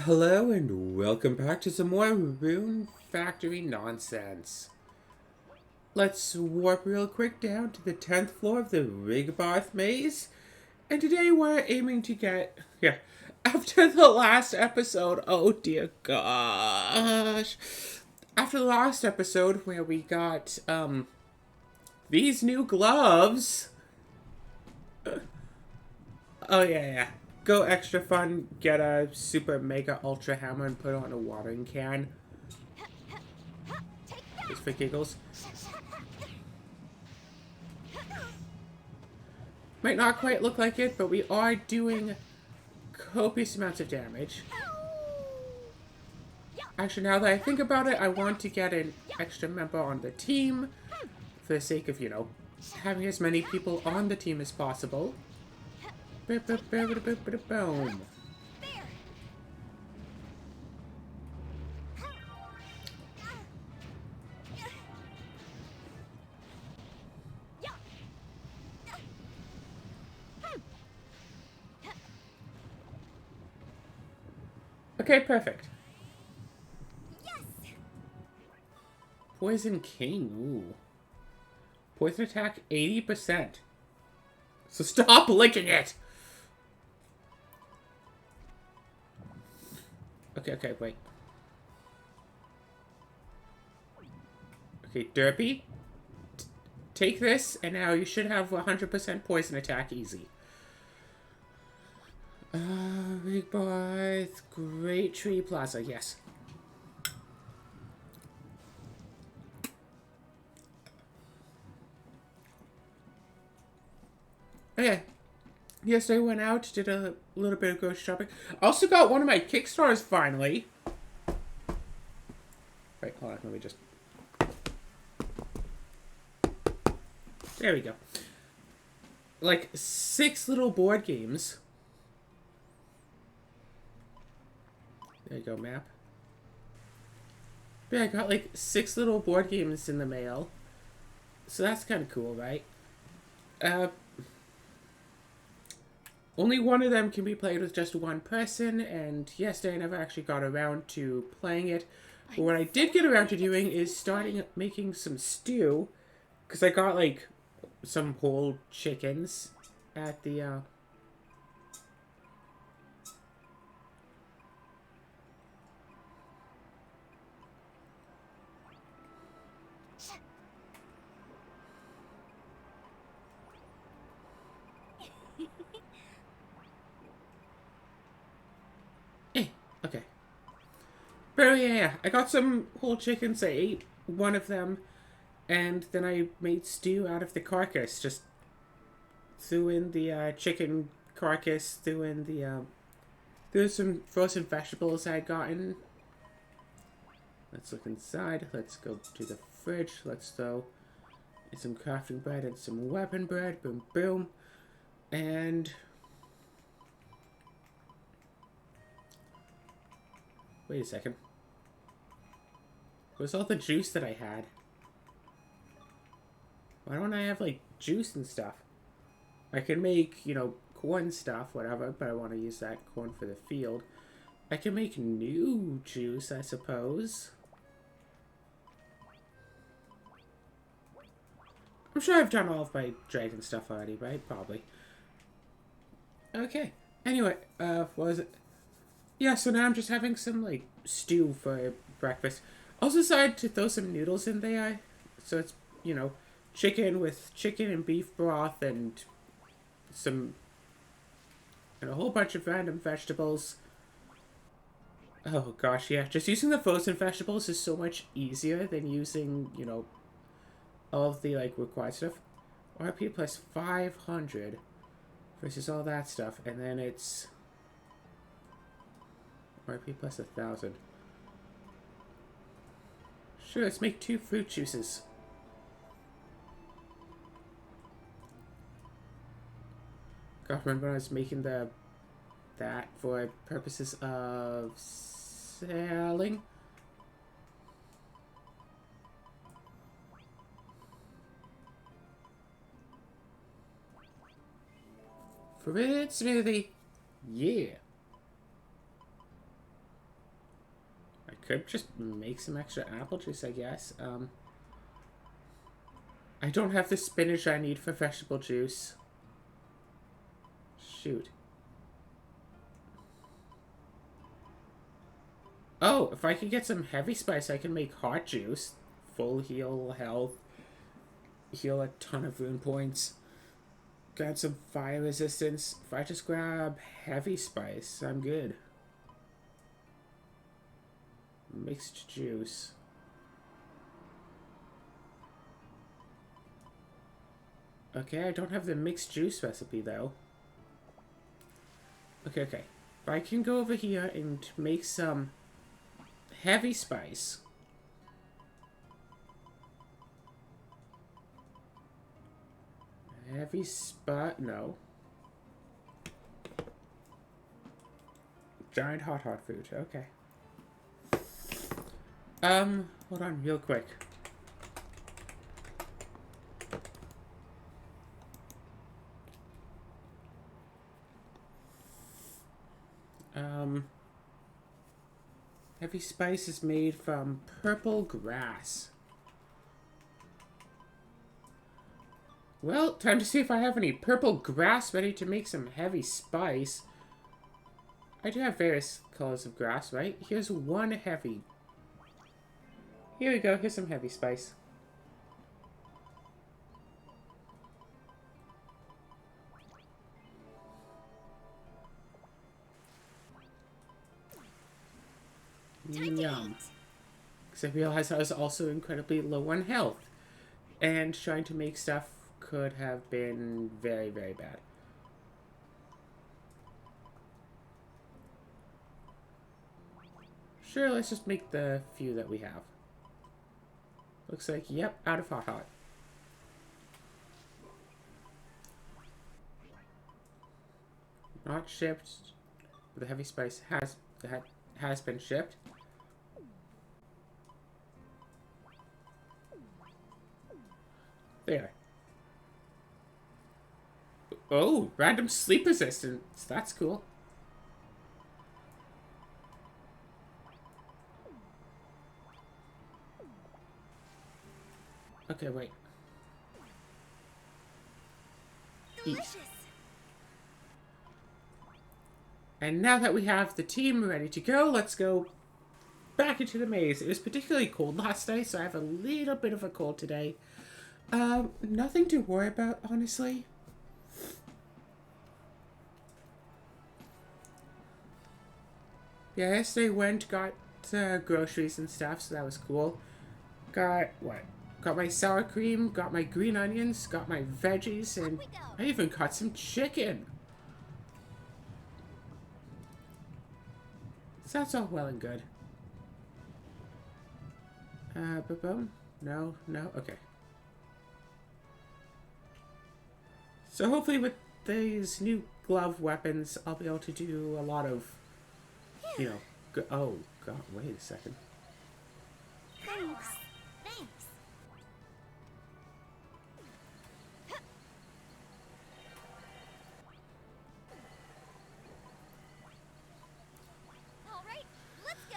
Hello and welcome back to some more Rune Factory nonsense. Let's warp real quick down to the 10th floor of the Rigbarth maze. And today we're aiming to get, after the last episode, oh dear gosh. After the last episode where we got, these new gloves. Oh yeah. Go extra fun, get a super mega ultra hammer and put it on a watering can. Just for giggles. Might not quite look like it, but we are doing copious amounts of damage. Actually, now that I think about it, I want to get an extra member on the team for the sake of, having as many people on the team as possible. Boom. Okay, perfect. Poison King, ooh. Poison attack 80%. So stop licking it! Okay, wait. Okay, Derpy. Take this, and now you should have 100% poison attack easy. Big Barth, Great Tree Plaza, yes. Okay. Yes, I went out, did a little bit of ghost shopping. Also got one of my Kickstarters finally. Wait, hold on, let me just... There we go. Like, 6 little board games. There you go, map. Yeah, I got like 6 little board games in the mail. So that's kind of cool, right? Only one of them can be played with just one person, and yesterday I never actually got around to playing it. But what I did get around to doing is starting making some stew, because I got like some whole chickens at the okay. But yeah, I got some whole chickens. I ate one of them, and then I made stew out of the carcass. Just threw in the chicken carcass, threw in the there's some frozen vegetables I had gotten. Let's look inside. Let's go to the fridge. Let's throw in some crafting bread and some weapon bread. Boom, boom. And... wait a second. Where's all the juice that I had? Why don't I have, like, juice and stuff? I can make, corn stuff, whatever, but I want to use that corn for the field. I can make new juice, I suppose. I'm sure I've done all of my dragon stuff already, right? Probably. Okay. Anyway, what was it? Yeah, so now I'm just having some, like, stew for breakfast. Also decided to throw some noodles in there. So it's, chicken with chicken and beef broth and some... and a whole bunch of random vegetables. Oh gosh, yeah. Just using the frozen vegetables is so much easier than using, all of the, like, required stuff. RP plus 500 versus all that stuff. And then it's... RP plus 1,000. Sure, let's make 2 fruit juices. God, remember I was making that for purposes of selling? Fruit smoothie. Yeah. could just make some extra apple juice, I guess. I don't have the spinach I need for vegetable juice. Shoot. Oh, if I could get some heavy spice, I can make hot juice. Full heal health. Heal a ton of rune points. Got some fire resistance. If I just grab heavy spice, I'm good. Mixed juice. Okay, I don't have the mixed juice recipe though. Okay, okay. But I can go over here and make some heavy spice. Heavy spot, no. Giant hot food, okay. Hold on real quick. Heavy spice is made from purple grass. Well, time to see if I have any purple grass ready to make some heavy spice. I do have various colors of grass, right? Here's one heavy. Here we go, here's some heavy spice. Yum. Because I realized I was also incredibly low on health. And trying to make stuff could have been very, very bad. Sure, let's just make the few that we have. Looks like, yep, out of hot. Not shipped. The heavy spice has been shipped. There. Oh, random sleep resistance. That's cool. Okay, wait. Delicious. And now that we have the team ready to go, let's go back into the maze. It was particularly cold last night, so I have a little bit of a cold today. Nothing to worry about, honestly. Yeah, yesterday went, got groceries and stuff, so that was cool. Got, what? Got my sour cream, got my green onions, got my veggies, and I even got some chicken. So that's all well and good. Boom. No, okay. So hopefully with these new glove weapons, I'll be able to do a lot of, you know, oh, God, wait a second. Thanks. All right, let's go.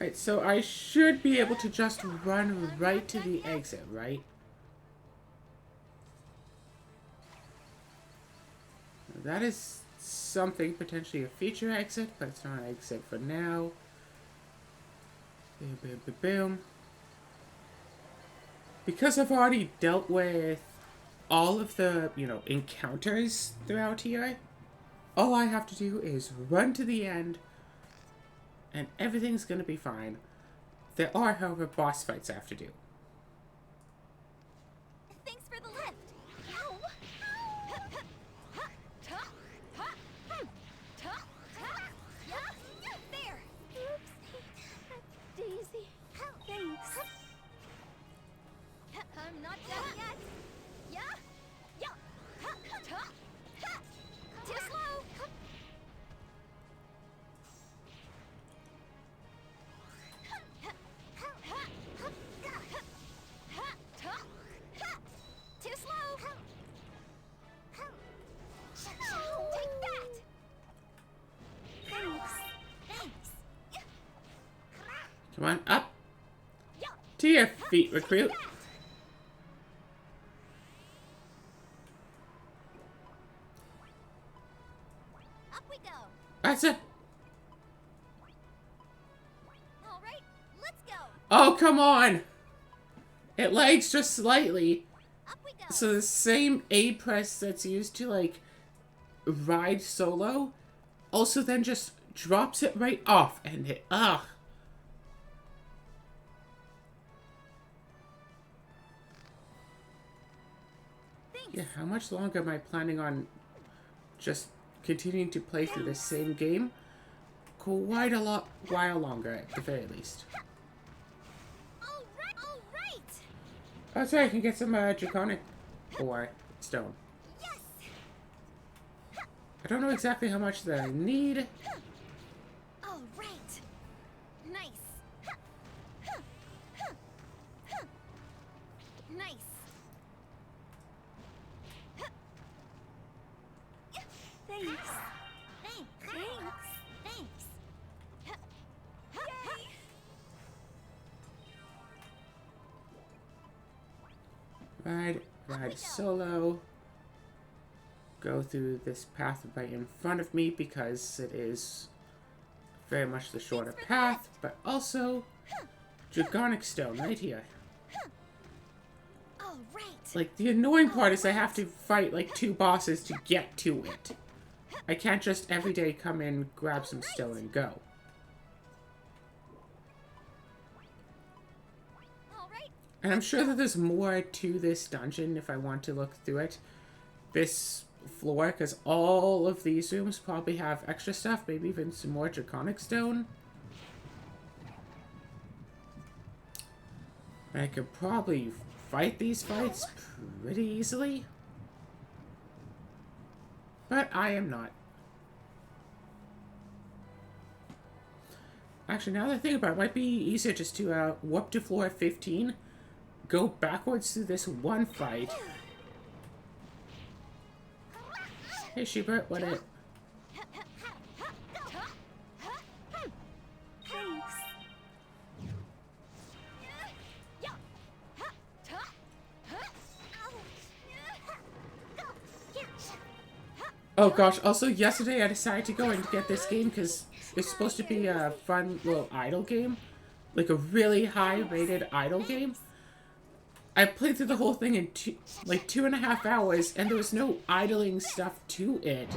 Right, so I should be able to just run right to the exit, right? That is something, potentially a feature exit, but it's not an exit for now. Boom, boom, boom, boom. Because I've already dealt with all of the, you know, encounters throughout here, all I have to do is run to the end, and everything's gonna be fine. There are, however, boss fights I have to do. Thanks for the lift. There. Oops. Daisy. Thanks. I'm not done yet. Yeah. Too slow. Come on, up Yeah. to your feet, recruit. Up we go. That's it. All right, let's go. Oh, come on. It lags just slightly. Up we go. So the same A press that's used to, like, ride solo also then just drops it right off and it, ugh. Thanks. Yeah, how much longer am I planning on just continuing to play through the same game? Quite a lot while longer, at the very least. All right. All right. Oh, sorry, I can get some draconic ore stone. Yes. I don't know exactly how much that I need. All right. Nice. Nice. Thanks. Thanks. Thanks. Yay. Ride solo. Go through this path right in front of me because it is very much the shorter path, but also draconic stone right here. All right. Like, the annoying part is I have to fight like 2 bosses to get to it. I can't just every day come in, grab some stone, and go. All right. And I'm sure that there's more to this dungeon if I want to look through it. This floor, because all of these rooms probably have extra stuff, maybe even some more draconic stone. I could probably fight these fights pretty easily. But I am not. Actually, now that I think about it, it might be easier just to warp to floor 15, go backwards through this one fight. Hey, Shebert, what it? Thanks. Oh gosh, also yesterday I decided to go and get this game because it's supposed to be a fun little idle game. Like a really high rated idle game. I played through the whole thing in 2.5 hours and there was no idling stuff to it.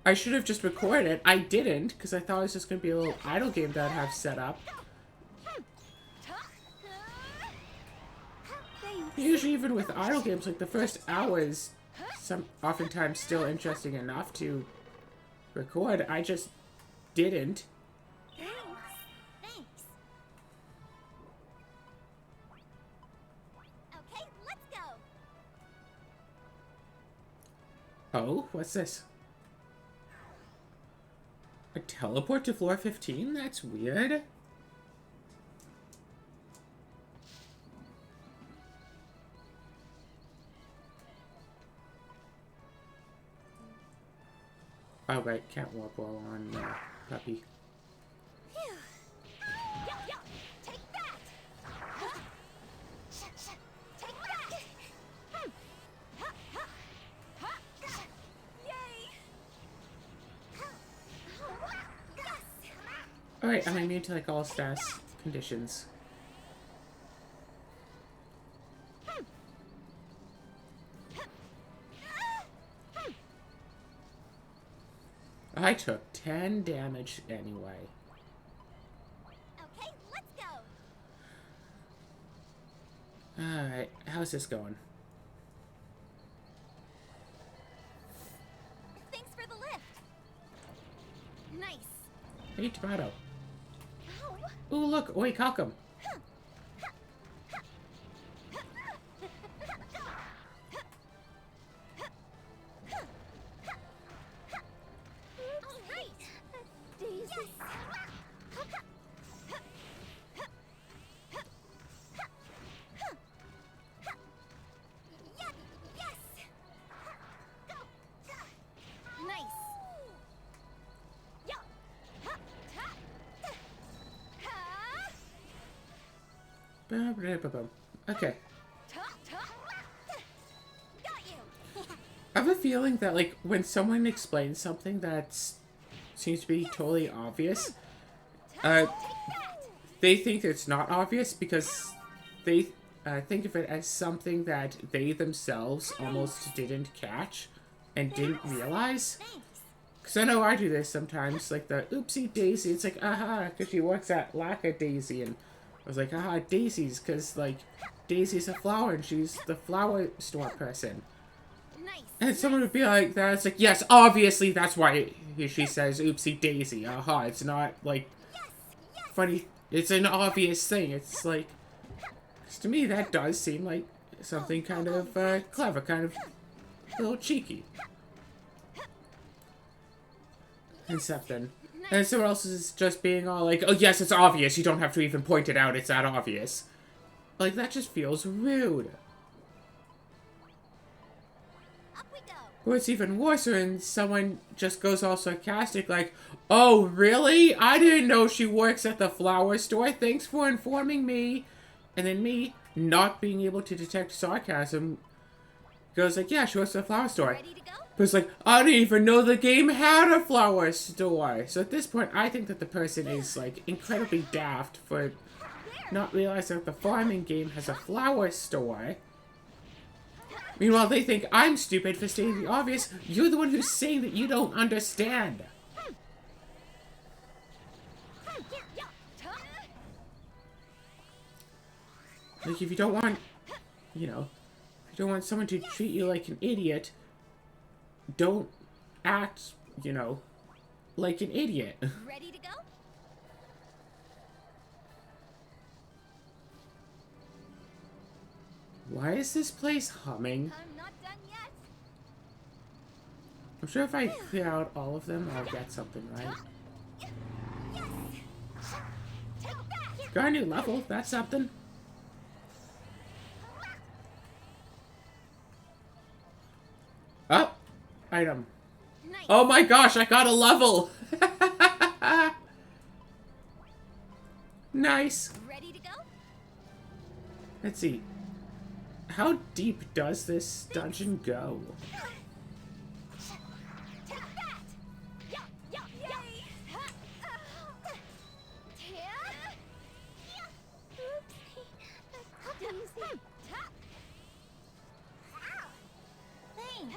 I should have just recorded it. I didn't because I thought it was just going to be a little idle game that I'd have set up. Usually even with idle games, like the first hour is oftentimes still interesting enough to record. I just didn't. Thanks. Okay, let's go. Oh, what's this? A teleport to floor 15? That's weird. Oh, right, can't warp while on puppy. Phew. Yeah. Take that. Take that. Yay. Yes. Alright, I'm immune to like all stats conditions. I took 10 damage anyway. Okay, let's go. Alright, how's this going? Thanks for the lift. Nice. Hey, tomato. Ow. Ooh, look, oi, Calcum. All right. Daisy. Yes. Yes. Nice. Yeah. Okay. Got you. I have a feeling that, like, when someone explains something that seems to be totally obvious, uh, Take that. they think it's not obvious because they think of it as something that they themselves almost didn't catch and didn't realize. Thanks. Because I know I do this sometimes, like the oopsie daisy. It's like, aha, because she works at Laka Daisy, and I was like, aha, daisies, because, like, Daisy's a flower, and she's the flower store person. Nice. And someone would be like that. It's like, yes, obviously that's why she says oopsie daisy. Aha, it's not, like, Yes. Yes. funny. It's an obvious thing. It's like, 'cause to me, that does seem like something kind of clever, kind of a little cheeky. And something. And someone else is just being all like, oh yes, it's obvious. You don't have to even point it out. It's that obvious. Like, that just feels rude. Up we go. What's even worse when someone just goes all sarcastic like, oh, really? I didn't know she works at the flower store. Thanks for informing me. And then me, not being able to detect sarcasm, goes like, yeah, she works at the flower store. Ready to go? But it's like, I didn't even know the game had a flower store. So at this point, I think that the person is, like, incredibly daft for not realizing that the farming game has a flower store. Meanwhile, they think I'm stupid for stating the obvious. You're the one who's saying that you don't understand. Like, if you don't want, you know, if you don't want someone to treat you like an idiot, don't act, you know, like an idiot. Ready to go? Why is this place humming? I'm not done yet. I'm sure if I clear out all of them, I'll get something right. Yes. Take that. Got a new level, that's something. Oh! Item. Nice. Oh my gosh, I got a level! Nice. Ready to go? Let's see. How deep does this dungeon go? Take that. Yeah, yeah, yay. Oopsie. Thanks.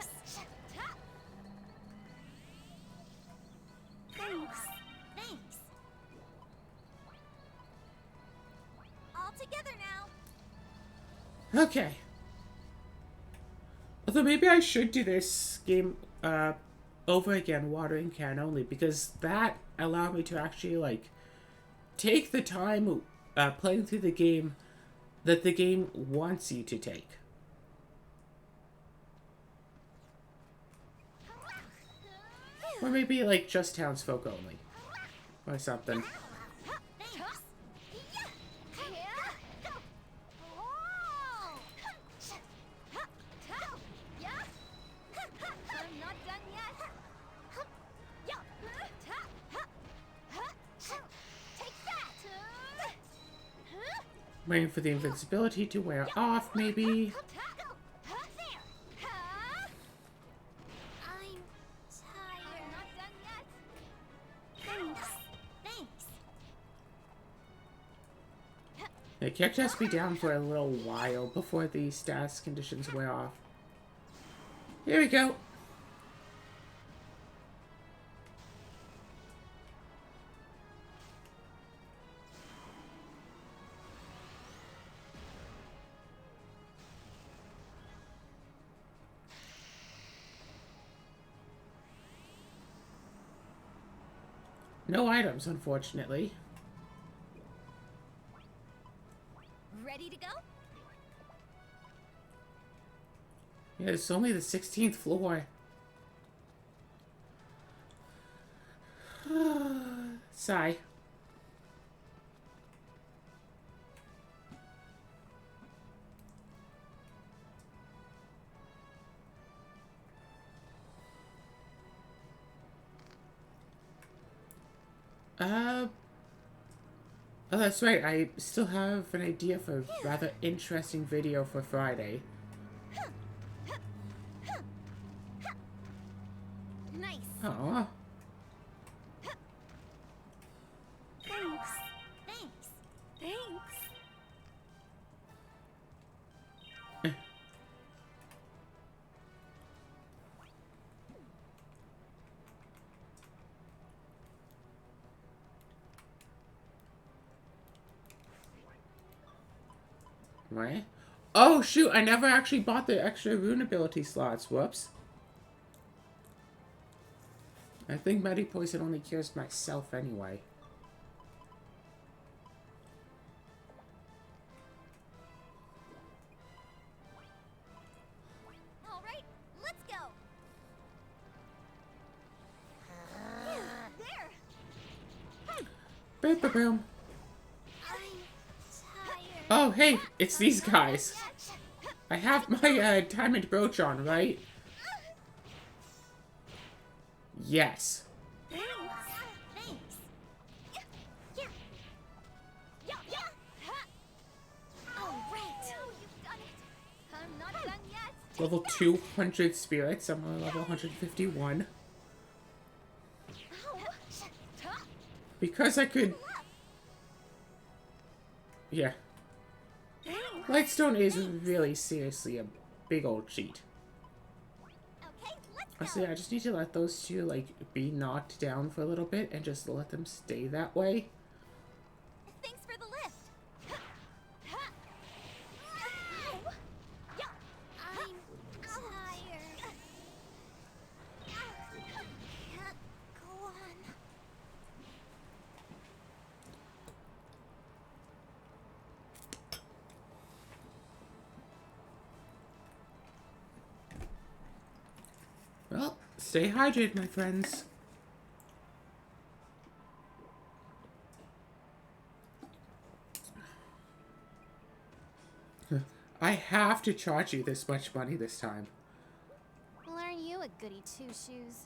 Thanks. Thanks. All together now. Okay. Although maybe I should do this game over again, watering can only, because that allowed me to actually, like, take the time playing through the game that the game wants you to take. Or maybe, like, just townsfolk only. Or something. Thanks. I'm not done yet. Take that. Waiting for the invincibility to wear off, maybe. I'm tired. I'm not done yet. Thanks. Thanks. The character has to be down for a little while before the stats conditions wear off. Here we go. No items, unfortunately. Ready to go? Yeah, it's only the 16th floor. Sigh. Oh, that's right. I still have an idea for a rather interesting video for Friday. Nice. Aw. Thanks. Thanks. Thanks. Right? Oh, shoot. I never actually bought the extra rune ability slots. Whoops. I think Medi Poison only cures myself anyway. All right, let's go. There. Boom, boom, boom. I'm tired. Oh, hey. It's these guys. I have my diamond brooch on, right? Yes. Thanks. Thanks. Yeah. Yeah. Yeah. All right. You've done it. I'm not done yet. Level 200 spirits. I'm on level 151. Because I could... Yeah. Lightstone is really seriously a big old cheat. Okay, let's go. Honestly, I just need to let those two, like, be knocked down for a little bit and just let them stay that way. Thanks for the lift. I'm tired. Can't go on. Well, stay hydrated, my friends. I have to charge you this much money this time. Well, aren't you a goody two-shoes?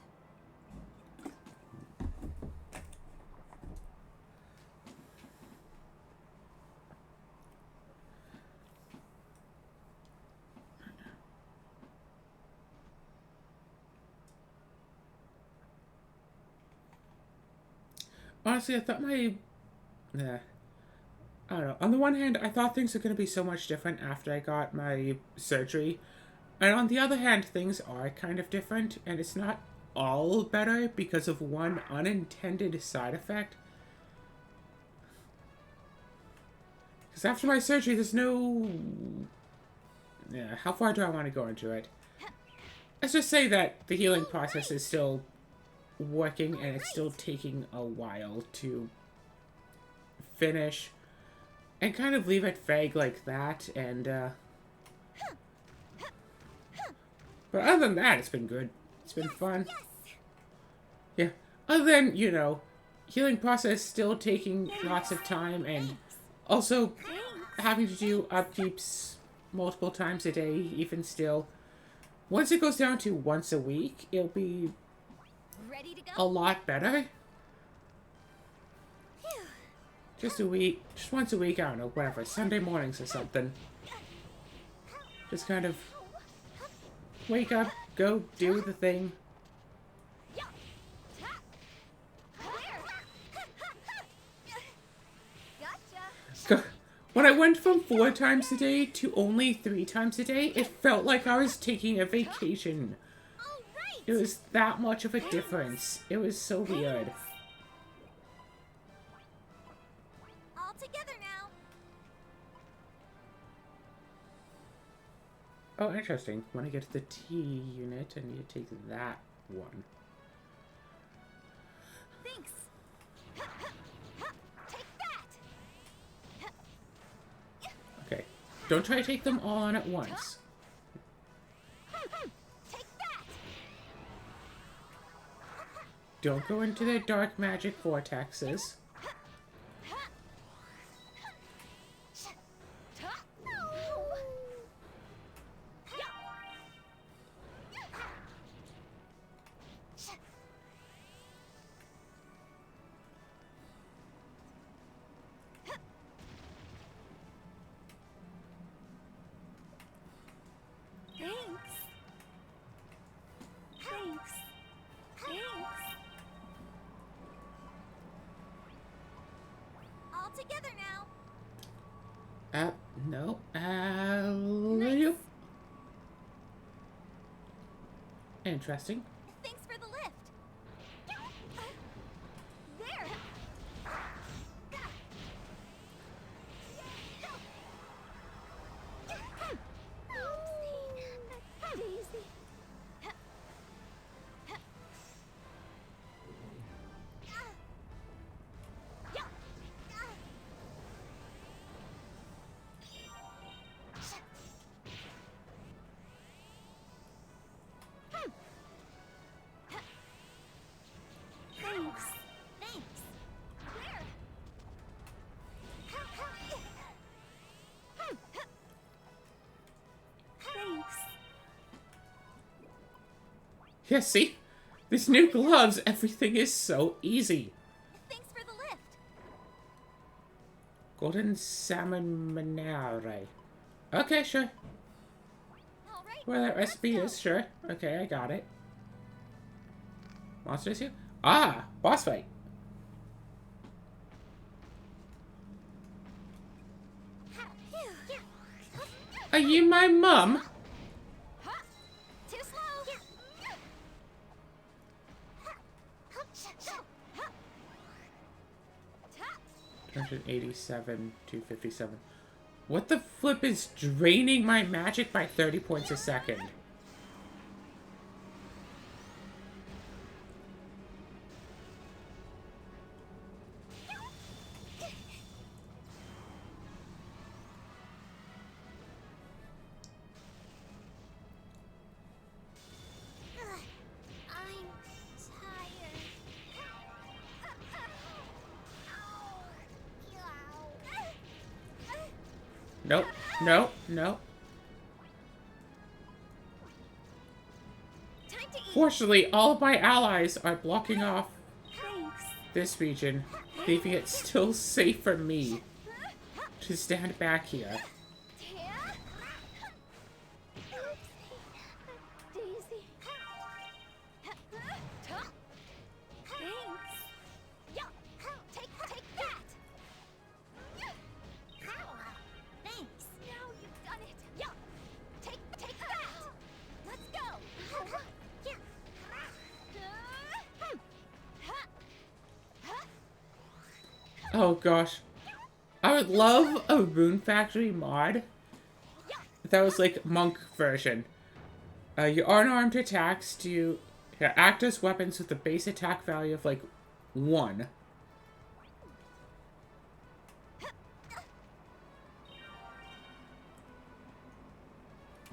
Honestly, I thought my... I don't know. On the one hand, I thought things were going to be so much different after I got my surgery. And on the other hand, things are kind of different. And it's not all better because of one unintended side effect. Because after my surgery, there's no... Yeah, how far do I want to go into it? Let's just say that the healing process is still working and it's still taking a while to finish. And kind of leave it vague like that, and, but other than that, it's been good. It's been fun. Yeah. Other than, you know, healing process still taking lots of time, and also having to do upkeeps multiple times a day, even still. Once it goes down to once a week, it'll be Ready to a go? lot better. Just a week, just once a week, I don't know, whatever, Sunday mornings or something. Just kind of wake up, go do the thing. Gotcha. When I went from 4 times a day to only 3 times a day, it felt like I was taking a vacation. All right. It was that much of a difference. It was so weird. All together now. Oh, interesting. When I get to the T unit, I need to take that one. Thanks. Take that. Okay. Don't try to take them all on at once. Take that. Don't go into their dark magic vortexes. together now. No. Nice. Interesting. Thanks for the lift. There. Daisy. Thanks. Thanks. Where? Thanks. Yeah, see? These new gloves, everything is so easy. Thanks for the lift. Golden salmon manare. Okay, sure. All right. Where that let's recipe go. is, sure. Okay, I got it. Monsters here? Ah! Boss fight! Are you my mum? Too slow. 187, 257. What the flip is draining my magic by 30 points a second? I'm tired. Nope, no, no. Time to eat. Fortunately, all of my allies are blocking off Thanks. this region, leaving it still safe for me to stand back here. Daisy. Thanks. Take that. Thanks. Now you've done it. Take that. Let's go. Oh gosh. I would love a Rune Factory mod that was like monk version. Your unarmed attacks do act as weapons with a base attack value of like 1.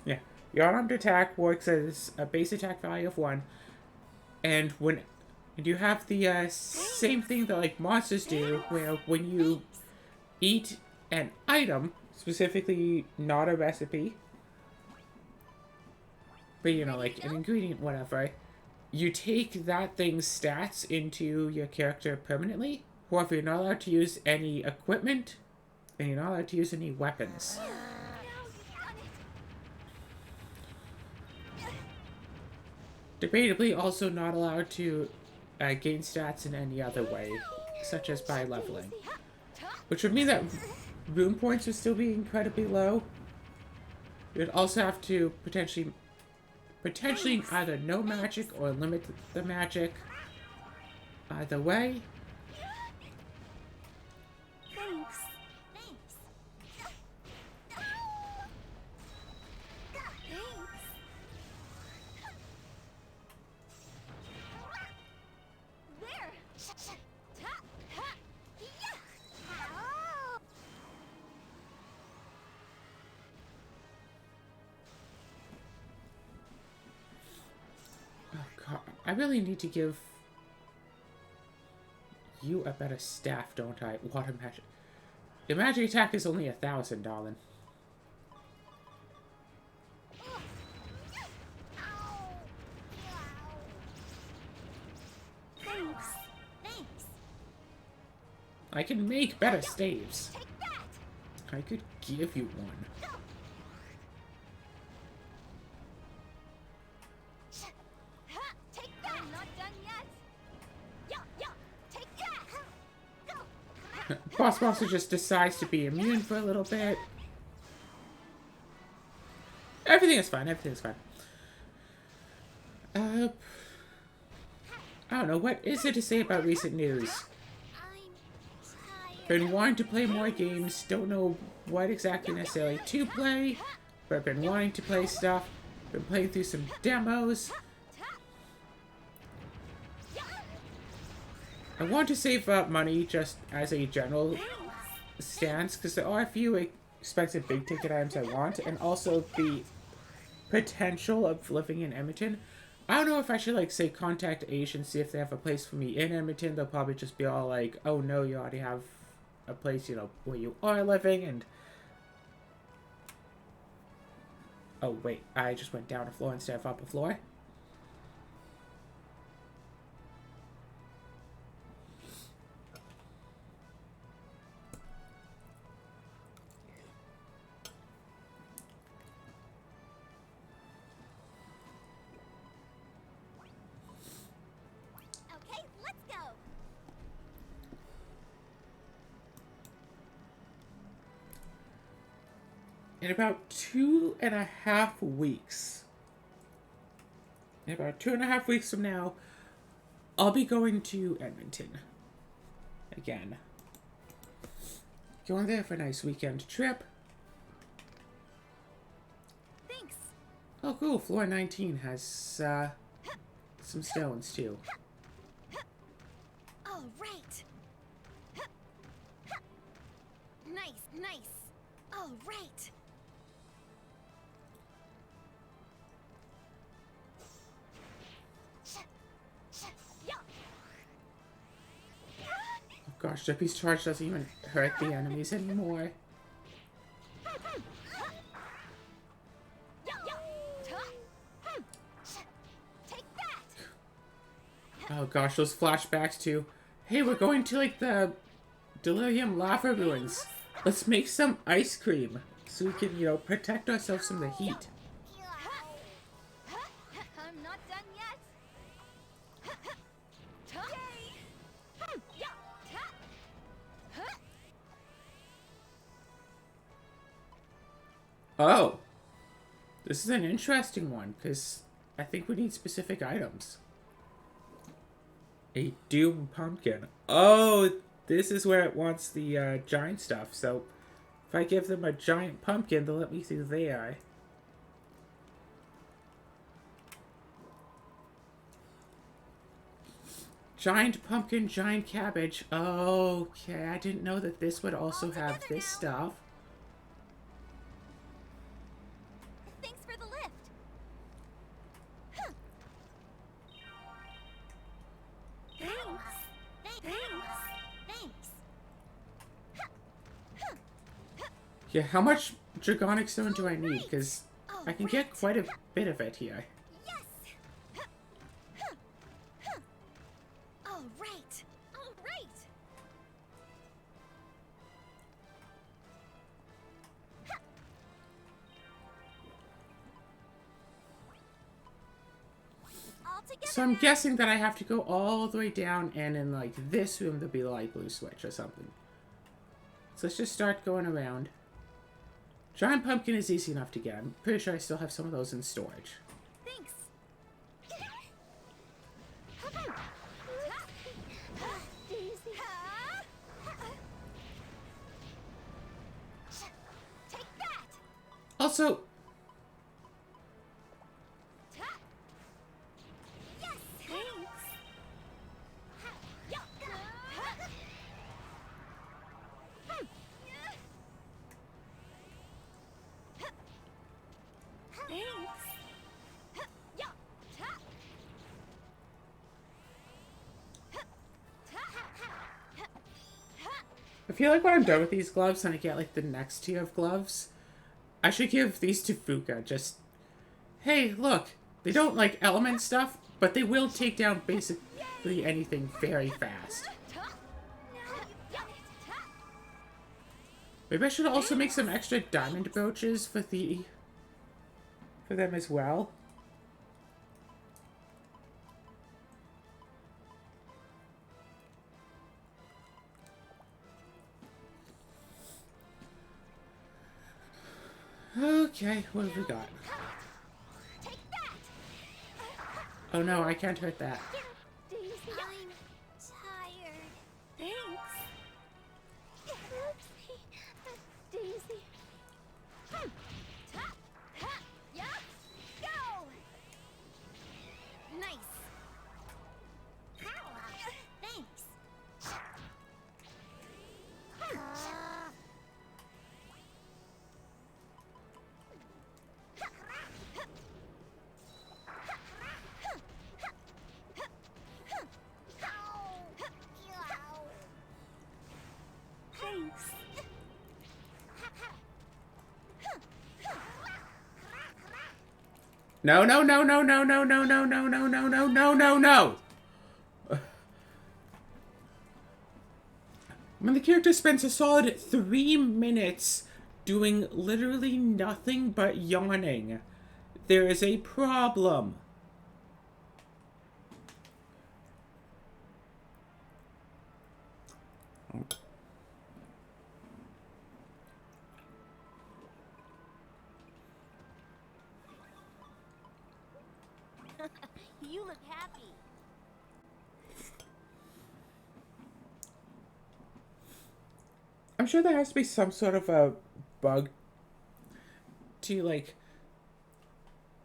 Yeah, your unarmed attack works as a base attack value of 1, and when you have the same thing that like monsters do, where when you eat an item, specifically not a recipe, but you know, like an ingredient, whatever, you take that thing's stats into your character permanently. However, you're not allowed to use any equipment, and you're not allowed to use any weapons. Now you've done it. Debatably, also not allowed to gain stats in any other way, such as by leveling. Which would mean that rune points would still be incredibly low. You'd also have to potentially either no magic or limit the magic. Either way. Thanks. There. Oh god, I really need to give you a better staff, don't I? Water magic. Your magic attack is only 1,000, darling. Thanks. I can make better staves. Take that. I could give you one. Take that. I'm not done yet. Take that. Boss also just decides to be immune for a little bit. Everything is fine. Everything is fine. I don't know. What is it to say about recent news? I'm tired. Been wanting to play more games. Don't know what exactly necessarily to play, but I've been wanting to play stuff. Been playing through some demos. I want to save up money just as a general stance, because there are a few expensive big ticket items I want, and also the potential of living in Edmonton. I don't know if I should, like, say contact Asia and see if they have a place for me in Edmonton. They'll probably just be all like, oh no, you already have a place, you know, where you are living, and... Oh wait, I just went down a floor instead of up a floor. Okay, let's go. In about 2.5 weeks. In about 2.5 weeks from now, I'll be going to Edmonton. Again. Going there for a nice weekend trip. Thanks. Oh, cool. Floor 19 has, some stones, too. All right. Nice, nice. All right. Oh gosh, Jippy's charge doesn't even hurt the enemies anymore. Take that. Oh gosh, those flashbacks to, hey, we're going to, like, the Delirium Lava Ruins. Let's make some ice cream so we can, you know, protect ourselves from the heat. I'm not done yet. Oh. This is an interesting one, because I think we need specific items. A Doom Pumpkin. Oh, this is where it wants the giant stuff. So, if I give them a giant pumpkin, they'll let me through there. Giant pumpkin, giant cabbage. Okay, I didn't know that this would also have this stuff. Thanks for the lift. Thanks. Yeah, how much Dragonic Stone do I need? Because I can get quite a bit of it here. Yes. All right. All right. All together. So I'm guessing that I have to go all the way down, and in, like, this room there'll be a light blue switch or something. So let's just start going around. Giant pumpkin is easy enough to get. I'm pretty sure I still have some of those in storage. Thanks. Take that. Also, Yes. Thanks. I feel like when I'm done with these gloves and I get, like, the next tier of gloves, I should give these to Fuka. Just, hey, look, they don't like element stuff, but they will take down basically anything very fast. Maybe I should also make some extra diamond brooches for them as well. Okay, what have we got? Take that. Oh no, I can't hurt that. Daisy, I'm tired. Thanks. Oopsie. Daisy. Ta. Ha. Yeah. Go. Nice. Thanks. Thanks. No, no, no, no, no, no, no, no, no, no, no, no, no, no, no. When the character spends a solid 3 minutes doing literally nothing but yawning, there is a problem. You look happy. I'm sure there has to be some sort of a bug to, like,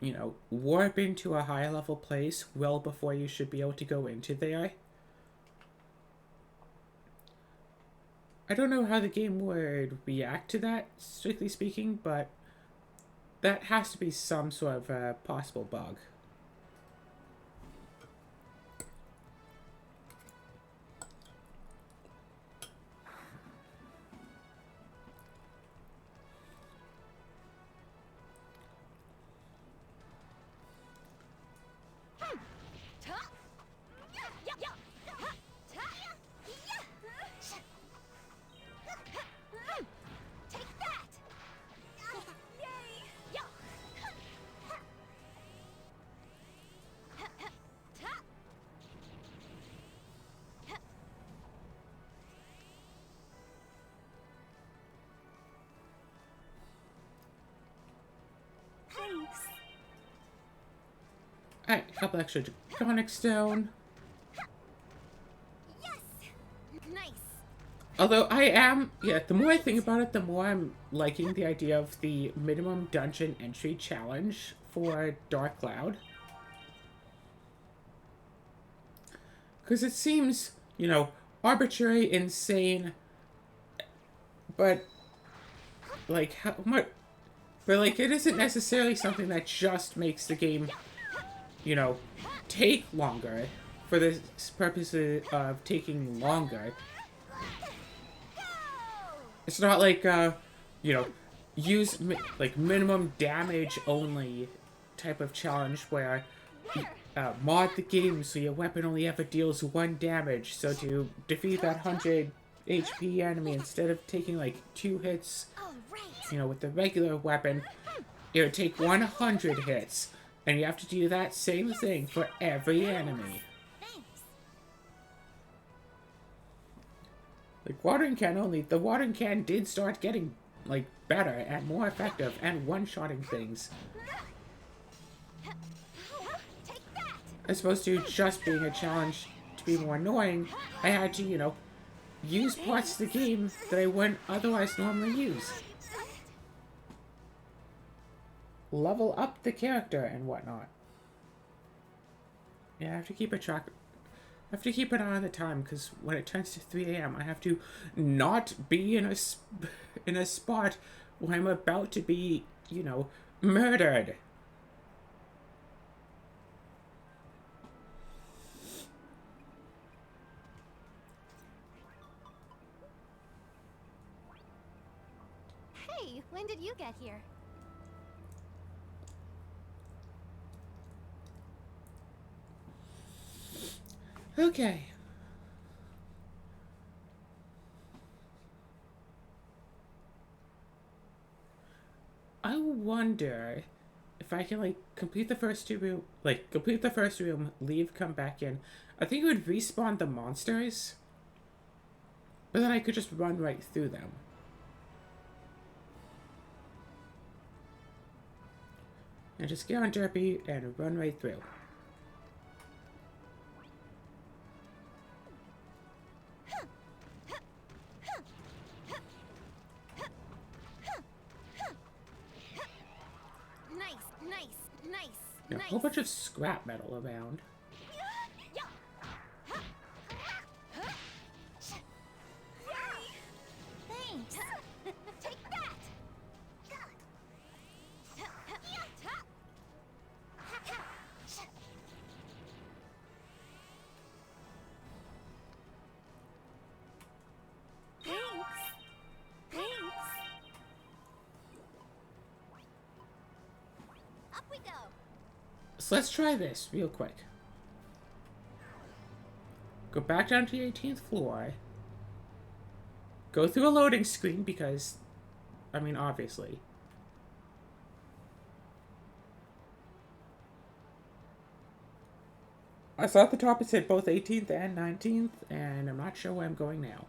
you know, warp into a high level place well before you should be able to go into there. I don't know how the game would react to that, strictly speaking, but that has to be some sort of a possible bug. Take that! Yay! Thanks. Alright, a couple extra draconic stone. Yes! Nice. Although I am, yeah, the more I think about it, the more I'm liking the idea of the minimum dungeon entry challenge for Dark Cloud. Because it seems, you know, arbitrary, insane, but, like, how much... But, like, it isn't necessarily something that just makes the game, you know, take longer for the purpose of taking longer. It's not like, you know, use, like, minimum damage only type of challenge where mod the game so your weapon only ever deals 1 damage. So to defeat that 100 HP enemy, instead of taking, like, 2 hits, you know, with the regular weapon, it would take 100 hits. And you have to do that same thing for every enemy. Like, watering can only... The watering can did start getting, like, better and more effective and one-shotting things. As opposed to just being a challenge to be more annoying, I had to, you know, use parts of the game that I wouldn't otherwise normally use. Level up the character and whatnot. Yeah, I have to keep a track... I have to keep an eye on the time, because when it turns to 3 AM, I have to not be in a spot where I'm about to be, you know, murdered. Hey, when did you get here? Okay. I wonder if I can, like, complete the first 2 room, like, complete the first room, leave, come back in. I think it would respawn the monsters, but then I could just run right through them. And just get on Derpy and run right through. A whole bunch of scrap metal around. Thanks. Take that. Thanks. Up we go. So let's try this real quick. Go back down to the 18th floor. Go through a loading screen because, I mean, obviously. I saw at the top it said both 18th and 19th, and I'm not sure where I'm going now.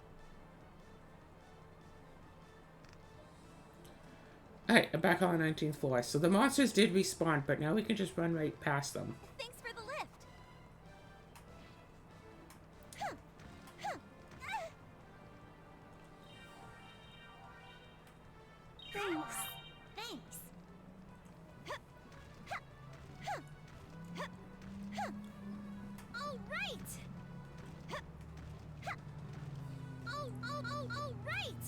Alright, I'm back on the 19th floor. So the monsters did respawn, but now we can just run right past them. Thanks for the lift. Thanks. All right. All right.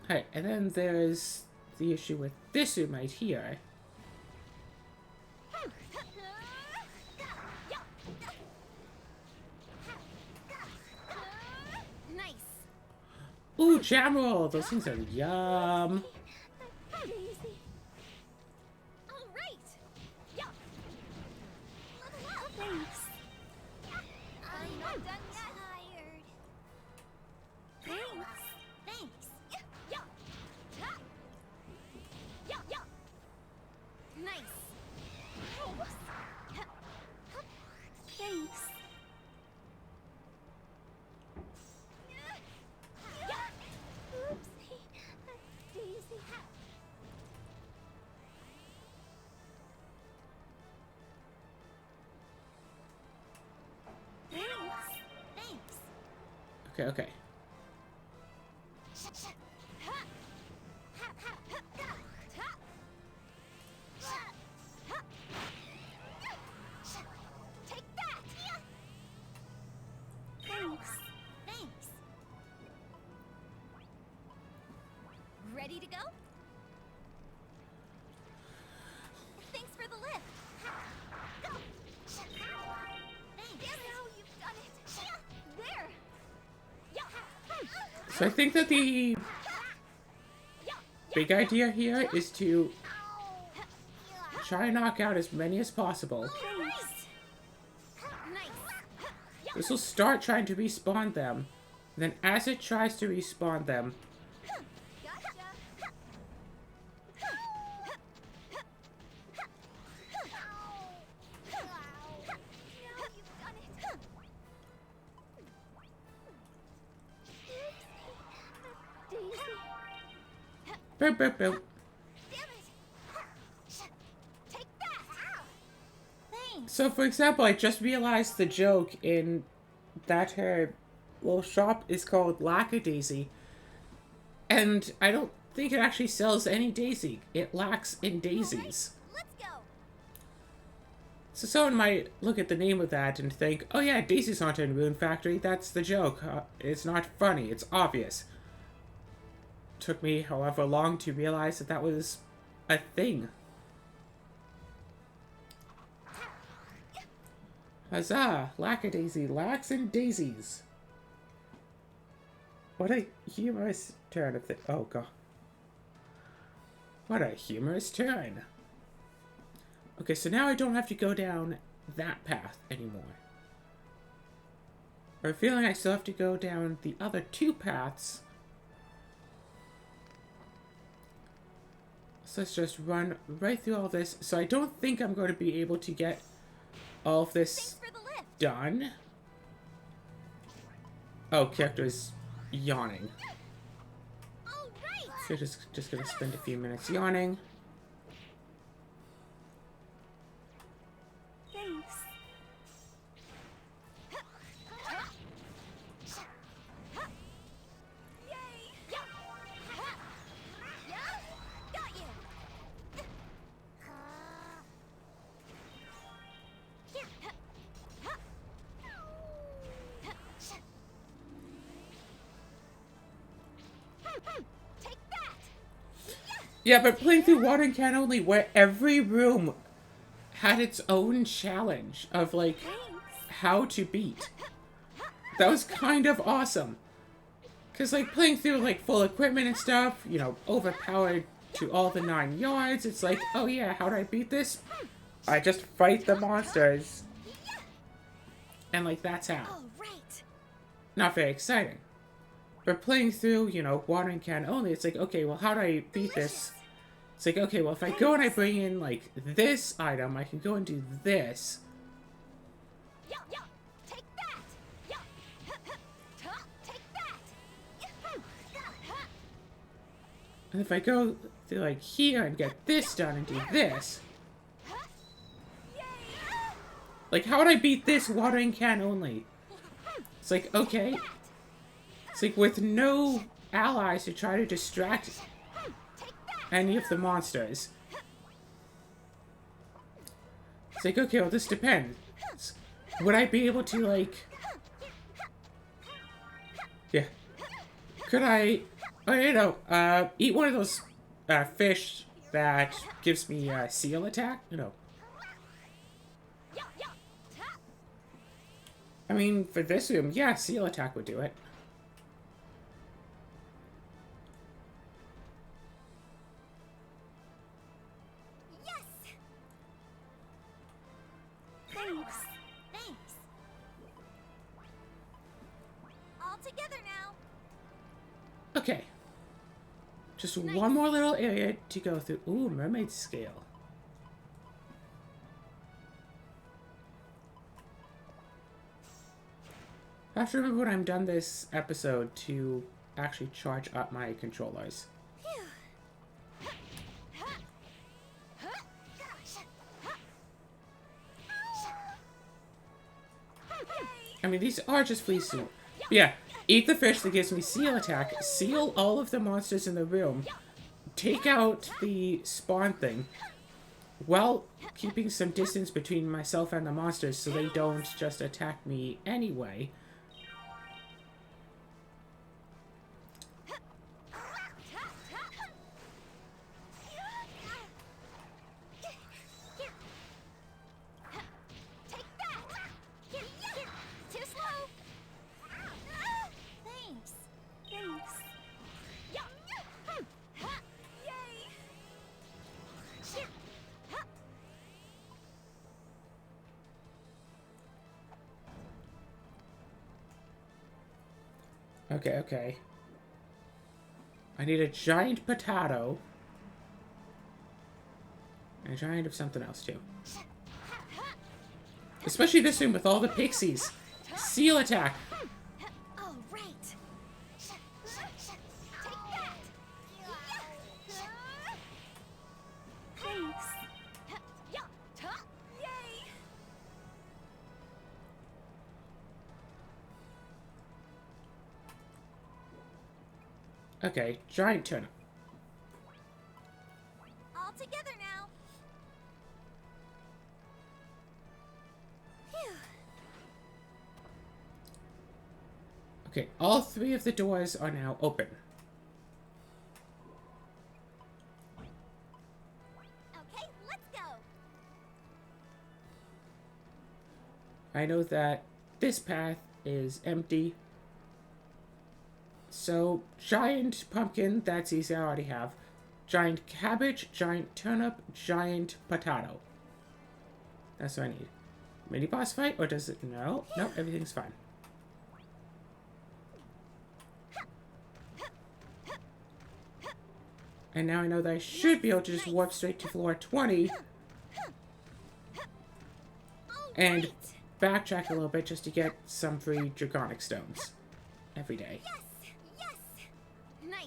Alright, and then there's the issue with this room right here. Nice. Ooh, jam roll! Those things are yum. Easy. All right. Yeah. Level up. Thanks. I'm not done yet. Tired. Thanks. Yeah. Yeah. Nice. Thanks. Oopsie. Daisy. Thanks. Okay. Take that. Thanks. Ready to go? Thanks for the lift. Go. Thanks. Now you've done it. There. So I think that the big idea here is to try and knock out as many as possible. This will start trying to respawn them. And then as it tries to respawn them, boop, boop, boop. So, for example, I just realized the joke in that her little shop is called Lackadaisy. And I don't think it actually sells any daisy. It lacks in daisies. Let's go. So someone might look at the name of that and think, oh yeah, daisies aren't in Rune Factory, that's the joke. It's not funny, it's obvious. Took me however long to realize that that was a thing. Huzzah! Lackadaisy lacks in daisies. What a humorous turn of things. Oh god. What a humorous turn. Okay, so now I don't have to go down that path anymore. I have a feeling I still have to go down the other two paths. So let's just run right through all this. So I don't think I'm going to be able to get all of this done. Oh, character is yawning. So just gonna spend a few minutes yawning. Thanks. Yay! Got you. Take that. Yeah, but playing through Watering Can Only, where every room had its own challenge of, like, Thanks. how to beat. That was kind of awesome. Because, like, playing through, like, full equipment and stuff, you know, overpowered to all the 9 yards, it's like, oh yeah, how do I beat this? I just fight the monsters. And, like, that's how. All right. Not very exciting. But playing through, you know, Watering Can Only, it's like, okay, well, how do I beat this? It's like, okay, well, if I go and I bring in, like, this item, I can go and do this. Yeah. Take that. Yeah. Take that. And if I go to, like, here and get this done and do this, Yay. like, how would I beat this Watering Can Only? It's like, okay. It's like, with no allies to try to distract Take that. any of the monsters. It's like, okay, well, this depends. Would I be able to, like... Yeah. Could I... Oh, you know, eat one of those fish that gives me seal attack? No. Yeah. I mean, for this room, yeah, seal attack would do it. Yes. Thanks. All together now. Okay. Just one more little area to go through. Ooh, mermaid scale. I have to remember when I'm done this episode to actually charge up my controllers. I mean, these are just flea suit. Yeah, eat the fish that gives me seal attack, seal all of the monsters in the room, take out the spawn thing, while keeping some distance between myself and the monsters so they don't just attack me anyway. Take that. Too slow. Thanks. Yay. Okay. I need a giant potato. And a giant of something else, too. Especially this room with all the pixies. Seal attack. All right. Take that. Thanks. Yay. Okay, giant turnip. All together now. Phew. Okay, all 3 of the doors are now open. Okay, let's go. I know that this path is empty. So, giant pumpkin, that's easy, I already have. Giant cabbage, giant turnip, giant potato. That's what I need. Mini boss fight, or does it? No, everything's fine. And now I know that I should be able to just warp straight to floor 20 and Alright. backtrack a little bit just to get some free draconic stones every day. Yes. Nice.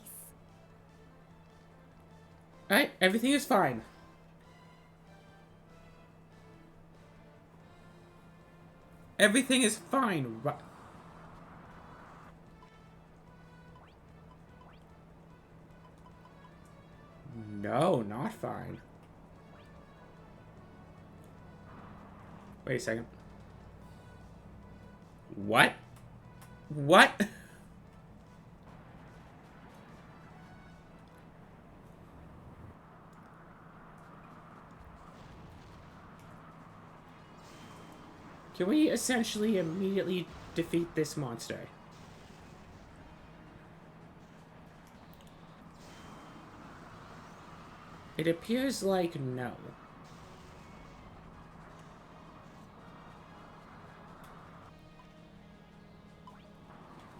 Alright, everything is fine. Everything is fine. No, not fine. Wait a second. What? What? Can we essentially immediately defeat this monster? It appears like no.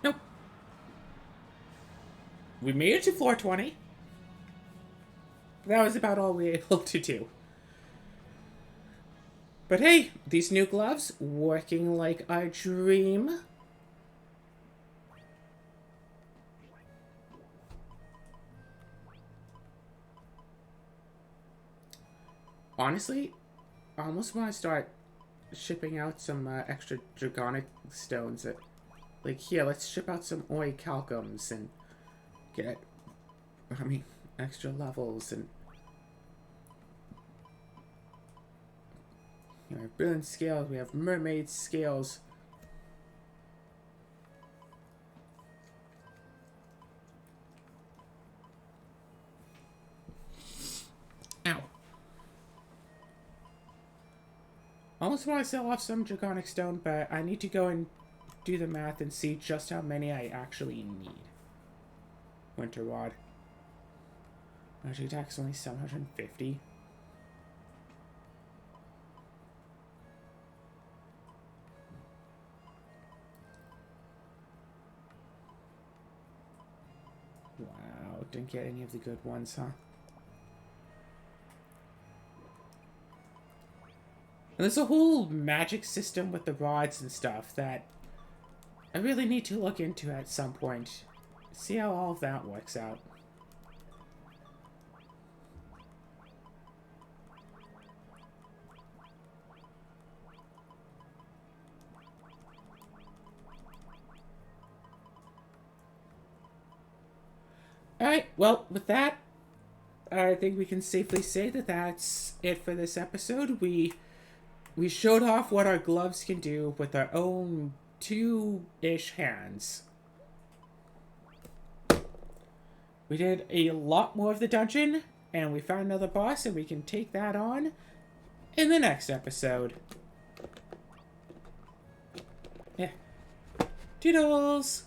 Nope. We made it to floor 20. That was about all we were able to do. But hey, these new gloves, working like our dream. Honestly, I almost want to start shipping out some extra dragonic stones. Like, here, let's ship out some oi calcums and get, extra levels and... We have brilliant scales, we have mermaid scales. Ow. I almost want to sell off some dragonic stone, but I need to go and do the math and see just how many I actually need. Winter Rod. Magic attack is only 750. Wow, didn't get any of the good ones, huh? And there's a whole magic system with the rods and stuff that I really need to look into at some point. See how all of that works out. Alright, well, with that, I think we can safely say that that's it for this episode. We showed off what our gloves can do with our own 2-ish hands. We did a lot more of the dungeon, and we found another boss, and we can take that on in the next episode. Yeah. Toodles!